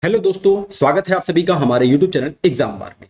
Hello दोस्तों, स्वागत है आप सभी का हमारे YouTube चैनल एग्जाम बार में।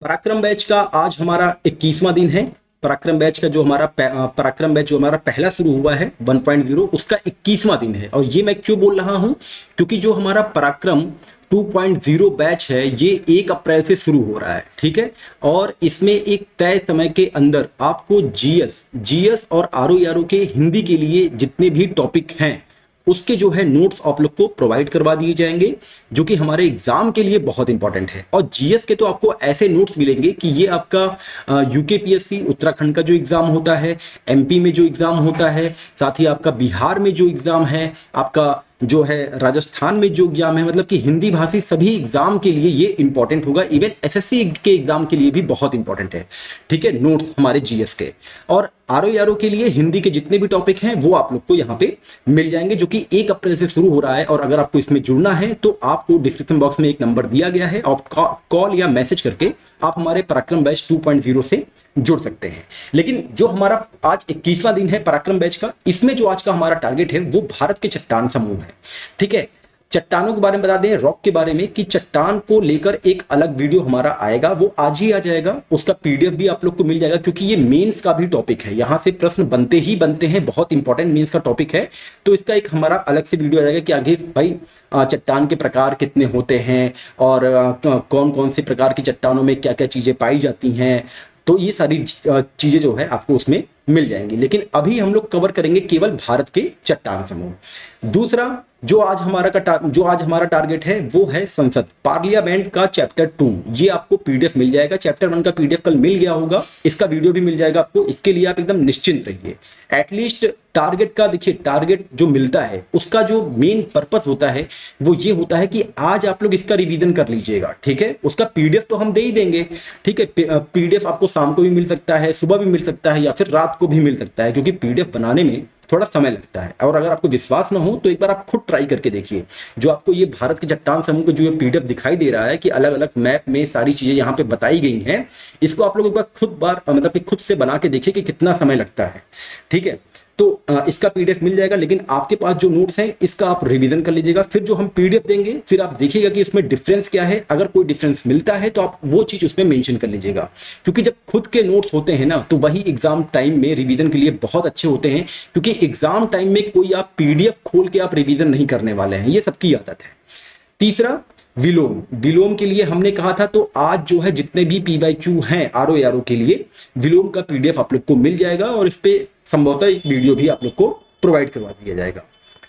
पराक्रम बैच का आज हमारा 21वां दिन है। पराक्रम बैच का जो हमारा पराक्रम बैच जो हमारा पहला शुरू हुआ है 1.0 उसका 21वां दिन है। और ये मैं क्यों बोल रहा हूं, क्योंकि जो हमारा पराक्रम 2.0 बैच है ये 1 अप्रैल से शुरू हो रहा है। ठीक है, और इसमें एक तय समय के अंदर आपको जीएस और आरओ के हिंदी के लिए जितने भी टॉपिक हैं उसके जो है नोट्स आप लोग को प्रोवाइड करवा दिए जाएंगे, जो कि हमारे एग्जाम के लिए बहुत इंपॉर्टेंट है। और जीएस के तो आपको ऐसे नोट्स मिलेंगे कि ये आपका यूकेपीएससी उत्तराखंड का जो एग्जाम होता है, एमपी में जो एग्जाम होता है, साथ ही आपका बिहार में जो एग्जाम है, आपका जो है राजस्थान में जो एग्जाम है, मतलब कि हिंदी भाषी सभी एग्जाम के लिए ये इंपॉर्टेंट होगा। इवन एसएससी के एग्जाम के लिए भी बहुत इंपॉर्टेंट है। ठीक है, नोट्स हमारे जीएस के और आरओ के लिए हिंदी के जितने भी टॉपिक हैं वो आप लोग को यहाँ पे मिल जाएंगे, जो कि 1 अप्रैल से शुरू हो रहा है। और अगर आपको इसमें जुड़ना है तो आपको डिस्क्रिप्शन बॉक्स में एक नंबर दिया गया है, आप कॉल या मैसेज करके आप हमारे पराक्रम बैच 2.0 से जुड़ सकते हैं। लेकिन जो हमारा आज 21वां दिन है पराक्रम बैच का, इसमें जो आज का हमारा टारगेट है वो भारत के चट्टान समूह है। ठीक है, चट्टानों के बारे में बता दें, रॉक के बारे में, कि चट्टान को लेकर एक अलग वीडियो हमारा आएगा, वो आज ही आ जाएगा। उसका पीडीएफ भी आप लोग को मिल जाएगा, क्योंकि ये मेंस का भी टॉपिक है, यहां से प्रश्न बनते ही बनते हैं, बहुत इंपॉर्टेंट मेंस का टॉपिक है। तो इसका एक हमारा अलग से वीडियो आ जाएगा कि आगे भाई चट्टान के प्रकार कितने होते हैं और कौन कौन से प्रकार की चट्टानों में क्या क्या चीजें पाई जाती हैं। तो ये सारी चीजें जो है आपको उसमें मिल जाएंगी। लेकिन अभी हम लोग कवर करेंगे केवल भारत के चट्टान समूह। दूसरा जो आज हमारा टारगेट है वो है संसद पार्लियामेंट का चैप्टर 2। ये आपको पीडीएफ मिल जाएगा। चैप्टर 1 का पीडीएफ कल मिल गया होगा, इसका वीडियो भी मिल जाएगा आपको। इसके लिए आप एकदम निश्चिंत रहिए। एटलीस्ट टारगेट का देखिए, टारगेट जो मिलता है उसका जो मेन पर्पस होता है वो ये होता है कि आज आप लोग इसका रिवीजन कर लीजिएगा। ठीक है, उसका पीडीएफ तो हम दे ही देंगे। ठीक है, पीडीएफ आपको शाम को भी मिल सकता है, सुबह भी मिल सकता है, या फिर रात को भी मिल सकता है, क्योंकि पीडीएफ बनाने में थोड़ा समय लगता है। और अगर आपको विश्वास ना हो तो एक बार आप खुद ट्राई करके देखिए। जो आपको ये भारत के चट्टान समूह का जो ये पीडीएफ दिखाई दे रहा है कि अलग अलग मैप में सारी चीजें यहाँ पे बताई गई हैं, इसको आप लोग एक बार मतलब कि खुद से बना के देखिए कि कितना समय लगता है। ठीक है, तो इसका पीडीएफ मिल जाएगा। लेकिन आपके पास जो नोट्स हैं इसका आप रिवीजन कर लीजिएगा। फिर जो हम पीडीएफ देंगे फिर आप देखिएगा कि इसमें डिफरेंस क्या है। अगर कोई डिफरेंस मिलता है तो आप वो चीज उसमें मेंशन कर लीजिएगा, क्योंकि जब खुद के नोट्स होते हैं ना तो वही एग्जाम टाइम में रिवीजन के लिए बहुत अच्छे होते हैं। क्योंकि एग्जाम टाइम में कोई आप पीडीएफ खोल के आप रिवीजन नहीं करने वाले हैं, ये सबकी आदत है। तीसरा, विलोम के लिए हमने कहा था, तो आज जो है जितने भी पीवाईक्यू हैं आरओ के लिए विलोम का पीडीएफ आप लोग को मिल जाएगा, और इस पे संभवतः एक वीडियो भी आप लोग को प्रोवाइड करवा दिया जाएगा।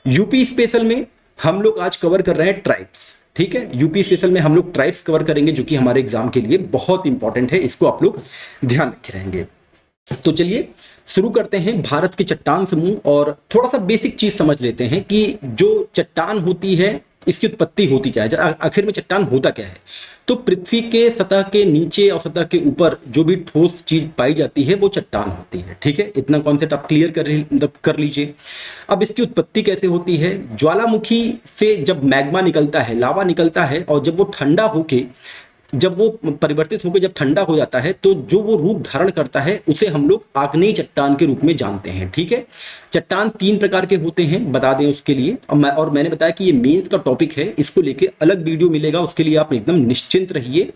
यूपी स्पेशल में हम लोग आज कवर कर रहे हैं ट्राइब्स। ठीक है, यूपी स्पेशल में हम लोग ट्राइब्स कवर करेंगे, जो कि हमारे एग्जाम के लिए बहुत इंपॉर्टेंट है। इसको आप लोग ध्यान रखे रहेंगे। तो चलिए शुरू करते हैं भारत के चट्टान समूह, और थोड़ा सा बेसिक चीज समझ लेते हैं कि जो चट्टान होती है इसकी उत्पत्ति होती क्या है, आखिर में चट्टान होता क्या है। तो पृथ्वी के सतह के नीचे और सतह के ऊपर जो भी ठोस चीज पाई जाती है वो चट्टान होती है। ठीक है, इतना कॉन्सेप्ट आप क्लियर कर लीजिए। अब इसकी उत्पत्ति कैसे होती है, ज्वालामुखी से जब मैग्मा निकलता है, लावा निकलता है, और जब वो ठंडा होके जब वो परिवर्तित होकर जब ठंडा हो जाता है तो जो वो रूप धारण करता है उसे हम लोग आग्नेय चट्टान के रूप में जानते हैं। ठीक है, चट्टान 3 प्रकार के होते हैं, बता दें उसके लिए। और मैंने बताया कि ये मेंस का टॉपिक है, इसको लेके अलग वीडियो मिलेगा, उसके लिए आप एकदम निश्चिंत रहिए।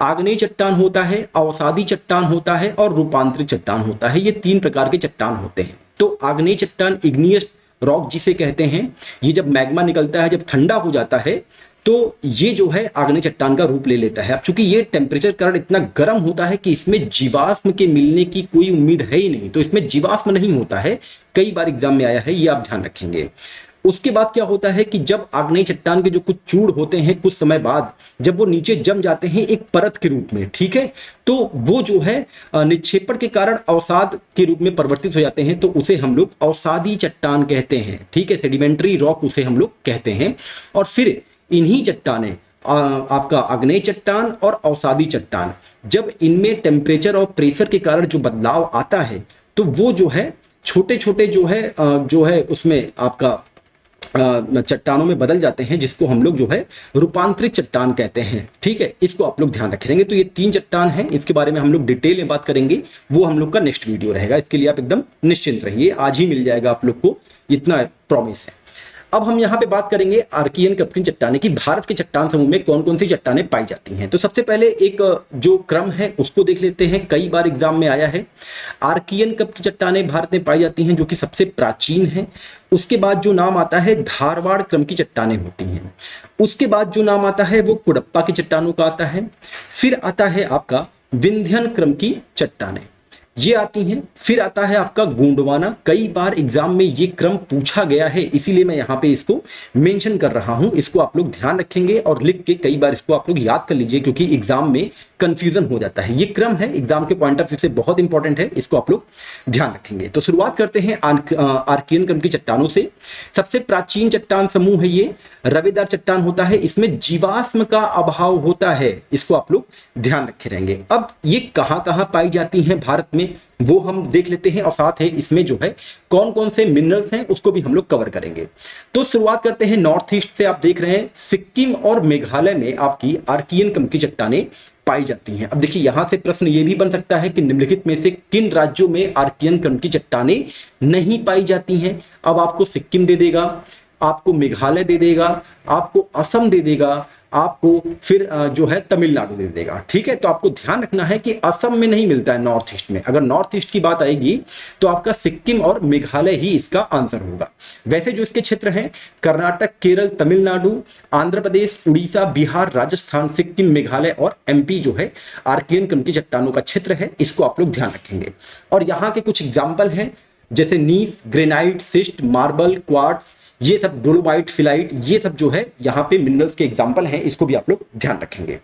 आग्नेय चट्टान होता है, अवसादी चट्टान होता है, और रूपांतरित चट्टान होता है। ये 3 प्रकार के चट्टान होते हैं। तो आग्नेय चट्टान, इग्नियस रॉक जिसे कहते हैं, ये जब मैग्मा निकलता है, जब ठंडा हो जाता है तो ये जो है आग्नेय चट्टान का रूप ले लेता है। अब चूंकि ये टेम्परेचर करंट इतना गर्म होता है कि इसमें जीवाश्म के मिलने की कोई उम्मीद है ही नहीं, तो इसमें जीवाश्म नहीं होता है। कई बार एग्जाम में आया है, ये आप ध्यान रखेंगे। उसके बाद क्या होता है कि जब आग्नेय चट्टान के जो कुछ चूड़ होते हैं, कुछ समय बाद जब वो नीचे जम जाते हैं एक परत के रूप में, ठीक है, तो वो जो है निक्षेपण के कारण अवसाद के रूप में परिवर्तित हो जाते हैं, तो उसे हम लोग अवसादी चट्टान कहते हैं। ठीक है, सेडिमेंट्री रॉक उसे हम लोग कहते हैं। और फिर इन्हीं चट्टाने आपका आग्नेय चट्टान और अवसादी चट्टान, जब इनमें टेम्परेचर और प्रेशर के कारण जो बदलाव आता है तो वो जो है छोटे छोटे जो है उसमें आपका चट्टानों में बदल जाते हैं, जिसको हम लोग जो है रूपांतरित चट्टान कहते हैं। ठीक है, इसको आप लोग ध्यान रखेंगे। तो ये 3 चट्टान हैं, इसके बारे में हम लोग डिटेल में बात करेंगे, वो हम लोग का नेक्स्ट वीडियो रहेगा। इसके लिए आप एकदम निश्चिंत रहिए, आज ही मिल जाएगा आप लोग को, इतना प्रॉमिस है। अब हम यहाँ पे बात करेंगे आर्कियन कप की चट्टाने की। भारत के चट्टान समूह में कौन कौन सी चट्टानें पाई जाती हैं। तो सबसे पहले एक जो क्रम है उसको देख लेते हैं, कई बार एग्जाम में आया है। आर्कियन कप की चट्टानें भारत में पाई जाती हैं जो कि सबसे प्राचीन है। उसके बाद जो नाम आता है धारवाड़ क्रम की चट्टानें होती हैं। उसके बाद जो नाम आता है वो कुडप्पा की चट्टानों का आता है। फिर आता है आपका विंध्यन क्रम की चट्टानें, ये आती हैं। फिर आता है आपका गोंडवाना, कई बार एग्जाम में ये क्रम पूछा गया है, इसीलिए मैं यहाँ पे इसको मेंशन कर रहा हूं। इसको आप लोग ध्यान रखेंगे और लिख के कई बार इसको आप लोग याद कर लीजिए, क्योंकि एग्जाम में कंफ्यूजन हो जाता है। ये क्रम है, एग्जाम के पॉइंट ऑफ व्यू से बहुत इंपॉर्टेंट है, इसको आप लोग ध्यान रखेंगे। तो शुरुआत करते हैं आर्कियन क्रम की चट्टानों से। सबसे प्राचीन चट्टान समूह है ये, रवेदार चट्टान होता है, इसमें जीवाश्म का अभाव होता है, इसको आप लोग ध्यान रखे रहेंगे। अब ये कहां कहां पाई जाती हैं भारत में वो हम देख लेते हैं, और साथ ही इसमें जो है कौन कौन से मिनरल्स हैं उसको भी हम लोग कवर करेंगे। तो शुरुआत करते हैं नॉर्थ ईस्ट से। आप देख रहे हैं सिक्किम और मेघालय में आपकी आर्कियन क्रम की चट्टानें पाई जाती हैं। अब देखिए यहां से प्रश्न ये भी बन सकता है कि निम्नलिखित में से किन राज्यों में आर्कियन क्रम की चट्टानें नहीं पाई जाती हैं। अब आपको सिक्किम दे देगा, आपको मेघालय दे देगा, आपको असम दे देगा, आपको फिर जो है तमिलनाडु दे देगा। ठीक है, तो आपको ध्यान रखना है कि असम में नहीं मिलता है नॉर्थ ईस्ट में। अगर नॉर्थ ईस्ट की बात आएगी तो आपका सिक्किम और मेघालय ही इसका आंसर होगा। वैसे जो इसके क्षेत्र हैं कर्नाटक, केरल, तमिलनाडु, आंध्र प्रदेश, उड़ीसा, बिहार, राजस्थान, सिक्किम, मेघालय और एमपी जो है आर्कियन क्रम की चट्टानों का क्षेत्र है, इसको आप लोग ध्यान रखेंगे। और यहाँ के कुछ एग्जाम्पल हैं जैसे नीस, ग्रेनाइट, सिस्ट, मार्बल, क्वार्ट्स, ये सब डोलोमाइट, फिलाइट, ये सब जो है यहाँ पे मिनरल्स के एग्जाम्पल हैं, इसको भी आप लोग ध्यान रखेंगे।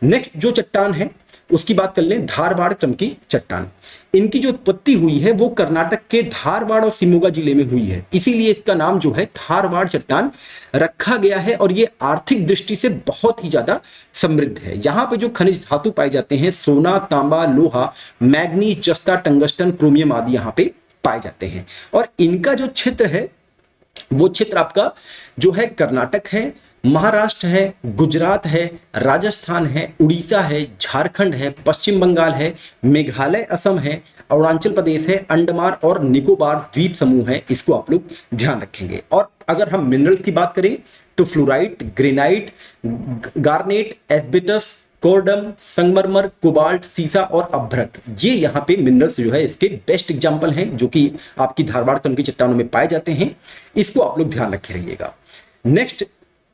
नेक्स्ट जो चट्टान है उसकी बात कर लें, धारवाड़ क्रम की चट्टान। इनकी जो उत्पत्ति हुई है वो कर्नाटक के धारवाड़ और शिमोगा जिले में हुई है, इसीलिए इसका नाम जो है धारवाड़ चट्टान रखा गया है। और ये आर्थिक दृष्टि से बहुत ही ज्यादा समृद्ध है। यहाँ पे जो खनिज धातु पाए जाते हैं सोना, तांबा, लोहा, मैग्नीज, जस्ता, टंगस्टन, क्रोमियम आदि यहाँ पे पाए जाते हैं। और इनका जो क्षेत्र है वो क्षेत्र आपका जो है कर्नाटक है, महाराष्ट्र है, गुजरात है, राजस्थान है, उड़ीसा है, झारखंड है, पश्चिम बंगाल है, मेघालय, असम है, अरुणाचल प्रदेश है, अंडमान और निकोबार द्वीप समूह है, इसको आप लोग ध्यान रखेंगे। और अगर हम मिनरल्स की बात करें तो फ्लोराइट, ग्रेनाइट, गार्नेट, एस्बेस्टस, कोर्डम, संगमरमर, कोबाल्ट, सीसा और अभ्रक, ये यहाँ पे मिनरल्स जो है इसके बेस्ट एग्जांपल हैं जो कि आपकी धारवाड़ क्रम की चट्टानों में पाए जाते हैं, इसको आप लोग ध्यान रखे रहिएगा। नेक्स्ट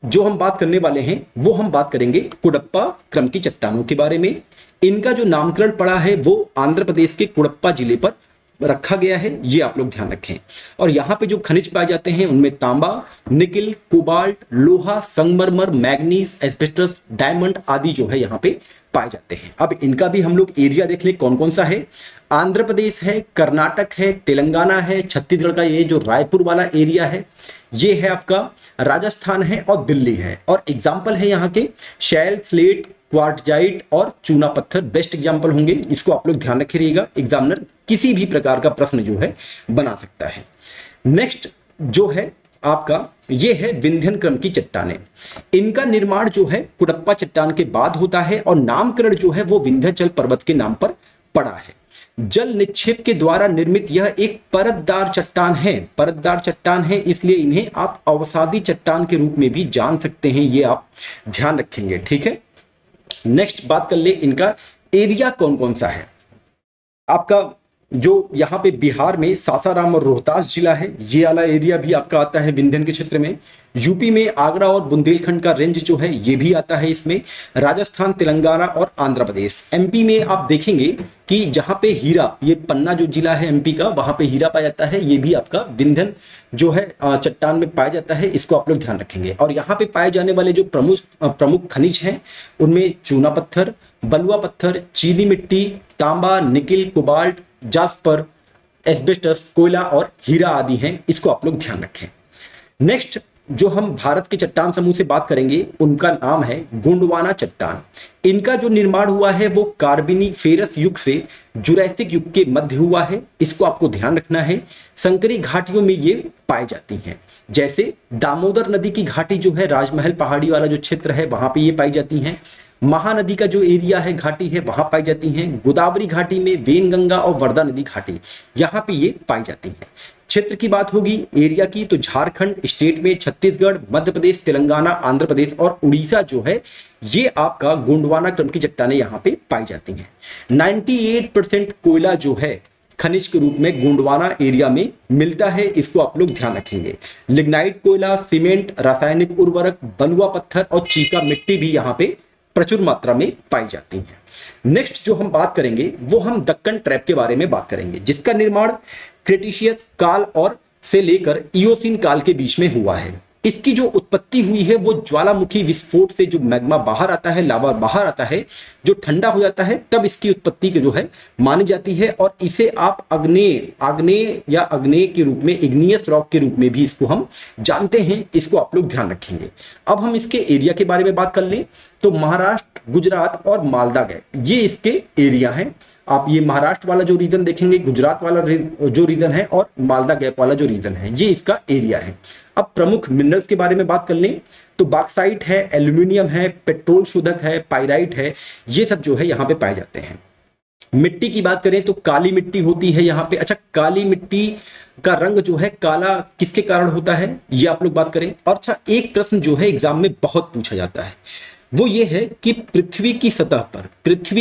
जो हम बात करने वाले हैं वो हम बात करेंगे कुडप्पा क्रम की चट्टानों के बारे में। इनका जो नामकरण पड़ा है वो आंध्र प्रदेश के कुडप्पा जिले पर रखा गया है, ये आप लोग ध्यान रखें। और यहाँ पे जो खनिज पाए जाते हैं उनमें तांबा, निकिल, कोबाल्ट, लोहा, संगमरमर, मैग्नीज, एस्बेस्टस, डायमंड आदि जो है यहाँ पे पाए जाते हैं। अब इनका भी हम लोग एरिया देख लें कौन कौन सा है। आंध्र प्रदेश है, कर्नाटक है, तेलंगाना है, छत्तीसगढ़ का ये जो रायपुर वाला एरिया है ये है आपका, राजस्थान है और दिल्ली है। और एग्जाम्पल है यहाँ के शैल, स्लेट, क्वार्टजाइट और चूना पत्थर बेस्ट एग्जाम्पल होंगे, इसको आप लोग ध्यान रखिएगा। एग्जामिनर किसी भी प्रकार का प्रश्न जो है बना सकता है। नेक्स्ट जो है आपका ये है विंध्यन क्रम की चट्टानें। इनका निर्माण जो है कुडप्पा चट्टान के बाद होता है और नामकरण जो है वो विंध्याचल पर्वत के नाम पर पड़ा है। जल निक्षेप के द्वारा निर्मित यह एक परतदार चट्टान है, परतदार चट्टान है, इसलिए इन्हें आप अवसादी चट्टान के रूप में भी जान सकते हैं, ये आप ध्यान रखेंगे। ठीक है, नेक्स्ट बात कर ले इनका एरिया कौन कौन सा है। आपका जो यहाँ पे बिहार में सासाराम और रोहतास जिला है, ये वाला एरिया भी आपका आता है विंध्यन के क्षेत्र में। यूपी में आगरा और बुंदेलखंड का रेंज जो है ये भी आता है इसमें। राजस्थान, तेलंगाना और आंध्र प्रदेश। एमपी में आप देखेंगे कि जहाँ पे हीरा, ये पन्ना जो जिला है एमपी का, वहां पे हीरा पाया जाता है, ये भी आपका विंध्यन जो है चट्टान में पाया जाता है, इसको आप लोग ध्यान रखेंगे। और यहाँ पे पाए जाने वाले जो प्रमुख खनिज हैं उनमें चूना पत्थर, बलुआ पत्थर, चीनी मिट्टी, तांबा, निकिल, कोबाल्ट, जास्पर, एस्बेस्टस, कोयला और हीरा आदि हैं, इसको आप लोग ध्यान रखें। नेक्स्ट जो हम भारत के चट्टान समूह से बात करेंगे उनका नाम है गोंडवाना चट्टान। इनका जो निर्माण हुआ है वो कार्बोनिफेरस युग से जुरैसिक युग के मध्य हुआ है, इसको आपको ध्यान रखना है। संकरी घाटियों में ये पाई जाती हैं, जैसे दामोदर नदी की घाटी जो है, राजमहल पहाड़ी वाला जो क्षेत्र है वहां पे ये पाई जाती हैं। महानदी का जो एरिया है, घाटी है, वहां पाई जाती हैं। गोदावरी घाटी में वेनगंगा और वर्धा नदी घाटी, यहाँ पे ये पाई जाती हैं। क्षेत्र की बात होगी एरिया की, तो झारखंड स्टेट में छत्तीसगढ़, मध्य प्रदेश, तेलंगाना, आंध्र प्रदेश और उड़ीसा जो है ये आपका गोंडवाना क्रम की चट्टानें यहाँ पे पाई जाती हैं। 98% कोयला जो है खनिज के रूप में गोंडवाना एरिया में मिलता है, इसको आप लोग ध्यान रखेंगे। लिग्नाइट कोयला, सीमेंट, रासायनिक उर्वरक, बलुआ पत्थर और चीका मिट्टी भी यहाँ पे प्रचुर मात्रा में पाई जाती है। नेक्स्ट जो हम बात करेंगे वो हम दक्कन ट्रैप के बारे में बात करेंगे, जिसका निर्माण क्रेटिशियस काल और से लेकर इयोसीन काल के बीच में हुआ है। इसकी जो उत्पत्ति हुई है वो ज्वालामुखी विस्फोट से जो मैग्मा बाहर आता है, लावा बाहर आता है, जो ठंडा हो जाता है तब इसकी उत्पत्ति जो है मानी जाती है। और इसे आप आग्नेय या अग्नेय के रूप में, इग्नियस रॉक के रूप में भी इसको हम जानते हैं, इसको आप लोग ध्यान रखेंगे। अब हम इसके एरिया के बारे में बात कर लें तो महाराष्ट्र, गुजरात और मालदा गैप ये इसके एरिया हैं। आप ये महाराष्ट्र वाला जो रीजन देखेंगे, गुजरात वाला जो रीजन है और मालदा गैप वाला जो रीजन है, ये इसका एरिया है। अब प्रमुख मिनरल्स के बारे में बात कर लें तो बॉक्साइट है, एल्यूमिनियम है, पेट्रोल शोधक है, पाइराइट है, ये सब जो है यहाँ पे पाए जाते हैं। मिट्टी की बात करें तो काली मिट्टी होती है यहाँ पे। अच्छा, काली मिट्टी का रंग जो है काला किसके कारण होता है, ये आप लोग बात करें। और अच्छा, एक प्रश्न जो है एग्जाम में बहुत पूछा जाता है वो ये है कि पृथ्वी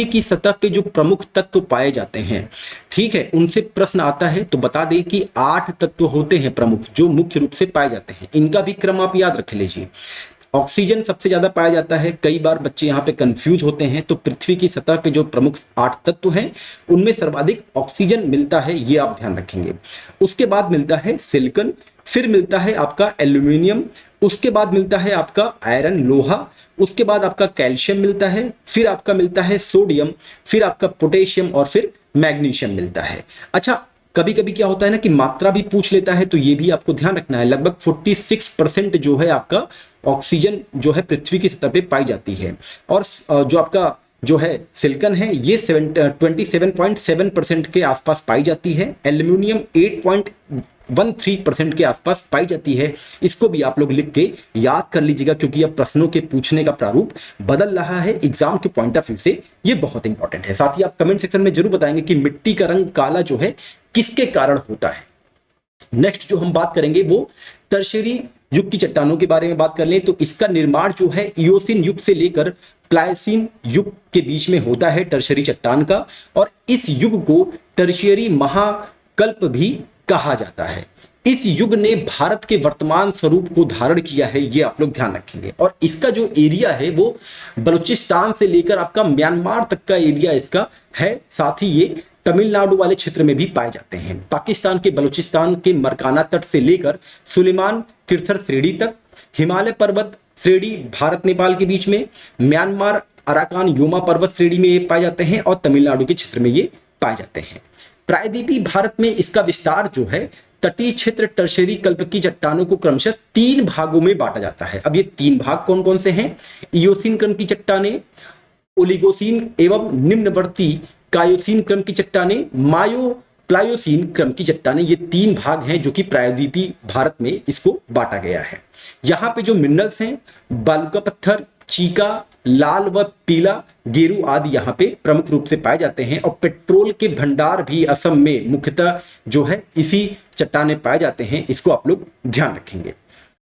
की सतह पे जो प्रमुख तत्व पाए जाते हैं, ठीक है, उनसे प्रश्न आता है तो बता दें कि 8 तत्व होते हैं प्रमुख जो मुख्य रूप से पाए जाते हैं। इनका भी क्रम आप याद रख लीजिए। ऑक्सीजन सबसे ज्यादा पाया जाता है, कई बार बच्चे यहाँ पे कंफ्यूज होते हैं, तो पृथ्वी की सतह पे जो प्रमुख 8 तत्व हैं उनमें सर्वाधिक ऑक्सीजन मिलता है, ये आप ध्यान रखेंगे। उसके बाद मिलता है सिलिकॉन, फिर मिलता है आपका एल्यूमिनियम, उसके बाद मिलता है आपका आयरन लोहा, उसके बाद आपका कैल्शियम मिलता है, फिर आपका मिलता है सोडियम, फिर आपका पोटेशियम और फिर मैग्नीशियम मिलता है। अच्छा, कभी कभी क्या होता है ना कि मात्रा भी पूछ लेता है, तो ये भी आपको ध्यान रखना है। लगभग 46% जो है आपका ऑक्सीजन जो है पृथ्वी की सतह पे पाई जाती है। और जो आपका जो है सिलिकॉन है ये 27.7% के आसपास पाई जाती है। एल्यूमिनियम 8.13% के आसपास पाई जाती है। इसको भी आप लोग लिख के याद कर लीजिएगा, क्योंकि अब प्रश्नों के पूछने का प्रारूप बदल रहा है एग्जाम के पॉइंट ऑफ व्यू से, ये बहुत इंपॉर्टेंट है। साथ ही आप कमेंट सेक्शन में जरूर बताएंगे कि मिट्टी का रंग काला जो है किसके कारण होता है। नेक्स्ट जो हम बात करेंगे वो टर्शियरी युग की चट्टानों के बारे में बात कर लें तो इसका निर्माण जो है इयोसीन युग से लेकर प्लायसीन युग के बीच में होता है, टर्शियरी चट्टान का। और इस युग को टर्शियरी महाकल्प भी कहा जाता है। इस युग ने भारत के वर्तमान स्वरूप को धारण किया है, ये आप लोग ध्यान रखेंगे। और इसका जो एरिया है वो बलूचिस्तान से लेकर आपका म्यांमार तक का एरिया इसका है। साथ ही ये तमिलनाडु वाले क्षेत्र में भी पाए जाते हैं। पाकिस्तान के बलूचिस्तान के मरकाना तट से लेकर सुलेमान किर्थर श्रेणी तक, हिमालय पर्वत श्रेणी भारत नेपाल के बीच में, म्यांमार अराकान योमा पर्वत श्रेणी में ये पाए जाते हैं और तमिलनाडु के क्षेत्र में ये पाए जाते हैं। प्रायद्वीपीय भारत में इसका विस्तार जो है तटीय क्षेत्र टर्शियरी कल्प की चट्टानों को क्रमशः 3 भागों में बांटा जाता है। अब ये 3 भाग कौन कौन से हैं? इयोसीन क्रम की चट्टानें, ओलिगोसीन एवं निम्नवर्ती कायोसीन क्रम की चट्टानें, मायो प्लायोसीन क्रम की चट्टानें, ये 3 भाग हैं जो कि प्रायद्वीपीय भारत में इसको बांटा गया है। यहाँ पे जो मिनरल्स हैं बालुका पत्थर, चीका, लाल व पीला गेरू आदि यहाँ पे प्रमुख रूप से पाए जाते हैं। और पेट्रोल के भंडार भी असम में मुख्यतः जो है इसी चट्टाने पाए जाते हैं, इसको आप लोग ध्यान रखेंगे।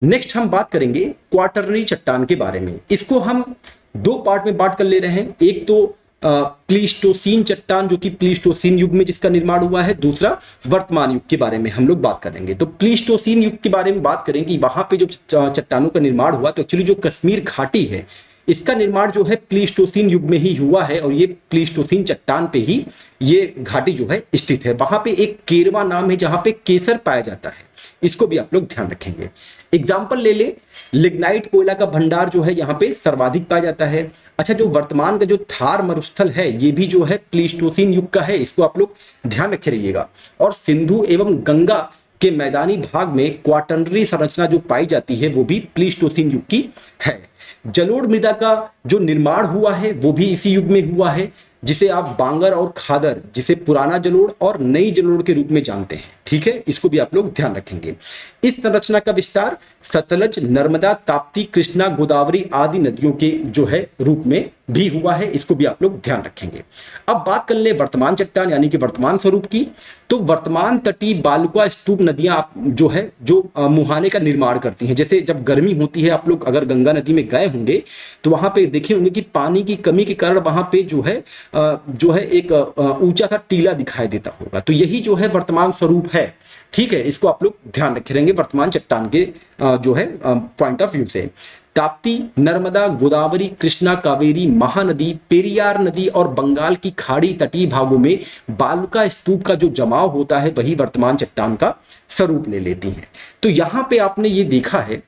नेक्स्ट हम बात करेंगे क्वाटरनरी चट्टान के बारे में। इसको हम 2 पार्ट में बांट कर ले रहे हैं। एक तो प्लीस्टोसीन चट्टान जो कि प्लीस्टोसीन युग में जिसका निर्माण हुआ है, दूसरा वर्तमान युग के बारे में हम लोग बात करेंगे। तो प्लीस्टोसीन युग के बारे में बात करें कि वहां पे जो चट्टानों का निर्माण हुआ, तो एक्चुअली जो कश्मीर घाटी है इसका निर्माण जो है प्लीस्टोसीन युग में ही हुआ है। और ये प्लीस्टोसीन चट्टान पे ही ये घाटी जो है स्थित है। वहां पे एक केरवा नाम है जहां पे केसर पाया जाता है, इसको भी आप लोग ध्यान रखेंगे। एग्जाम्पल ले ले, लिग्नाइट कोयला का भंडार जो है यहाँ पे सर्वाधिक पाया जाता है। अच्छा, जो वर्तमान का जो थार मरुस्थल है ये भी जो है प्लीस्टोसीन युग का है, इसको आप लोग ध्यान रखे रहिएगा। और सिंधु एवं गंगा के मैदानी भाग में क्वाटरनरी संरचना जो पाई जाती है वो भी प्लीस्टोसीन युग की है। जलोढ़ मृदा का जो निर्माण हुआ है वो भी इसी युग में हुआ है, जिसे आप बांगर और खादर, जिसे पुराना जलोढ़ और नई जलोढ़ के रूप में जानते हैं। ठीक है, इसको भी आप लोग ध्यान रखेंगे। इस संरचना का विस्तार सतलज, नर्मदा, ताप्ती, कृष्णा, गोदावरी आदि नदियों के जो है रूप में भी हुआ है, इसको भी आप लोग ध्यान रखेंगे। अब बात कर ले वर्तमान चट्टान यानी कि वर्तमान स्वरूप की। तो वर्तमान तटीय बालुका स्तूप नदियां जो है जो मुहाने का निर्माण करती हैं। जैसे जब गर्मी होती है, आप लोग अगर गंगा नदी में गए होंगे तो वहां पे देखे होंगे कि पानी की कमी के कारण वहां पे जो है एक ऊंचा सा टीला दिखाई देता होगा। तो यही जो है वर्तमान स्वरूप है, ठीक है, इसको आप लोग ध्यान रखे रहेंगे वर्तमान चट्टान के जो है पॉइंट ऑफ व्यू से। ताप्ती, नर्मदा, गोदावरी, कृष्णा, कावेरी, महानदी, पेरियार नदी और बंगाल की खाड़ी तटीय भागों में बालुका स्तूप का जो जमाव होता है वही वर्तमान चट्टान का स्वरूप ले लेती हैं। तो यहां पे आपने ये देखा है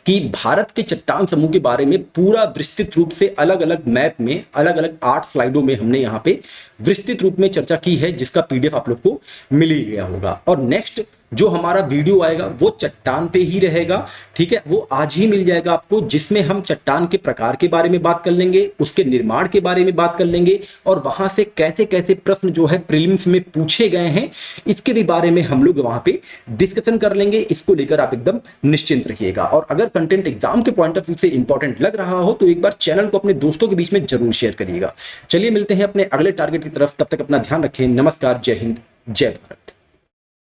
कि भारत के चट्टान समूह के बारे में पूरा विस्तृत रूप से अलग अलग मैप में, अलग अलग 8 स्लाइडों में हमने यहाँ पे विस्तृत रूप में चर्चा की है, जिसका पीडीएफ आप लोग को मिल ही गया होगा। और नेक्स्ट जो हमारा वीडियो आएगा वो चट्टान पे ही रहेगा, ठीक है, वो आज ही मिल जाएगा आपको, जिसमें हम चट्टान के प्रकार के बारे में बात कर लेंगे, उसके निर्माण के बारे में बात कर लेंगे और वहां से कैसे कैसे प्रश्न जो है प्रीलिम्स में पूछे गए हैं इसके भी बारे में हम लोग वहां पे डिस्कशन कर लेंगे। इसको लेकर आप एकदम निश्चिंत रहिएगा। और अगर कंटेंट एग्जाम के पॉइंट ऑफ व्यू से इंपॉर्टेंट लग रहा हो तो एक बार चैनल को अपने दोस्तों के बीच में जरूर शेयर करिएगा। चलिए मिलते हैं अपने अगले टारगेट की तरफ, तब तक अपना ध्यान रखें। नमस्कार, जय हिंद, जय भारत।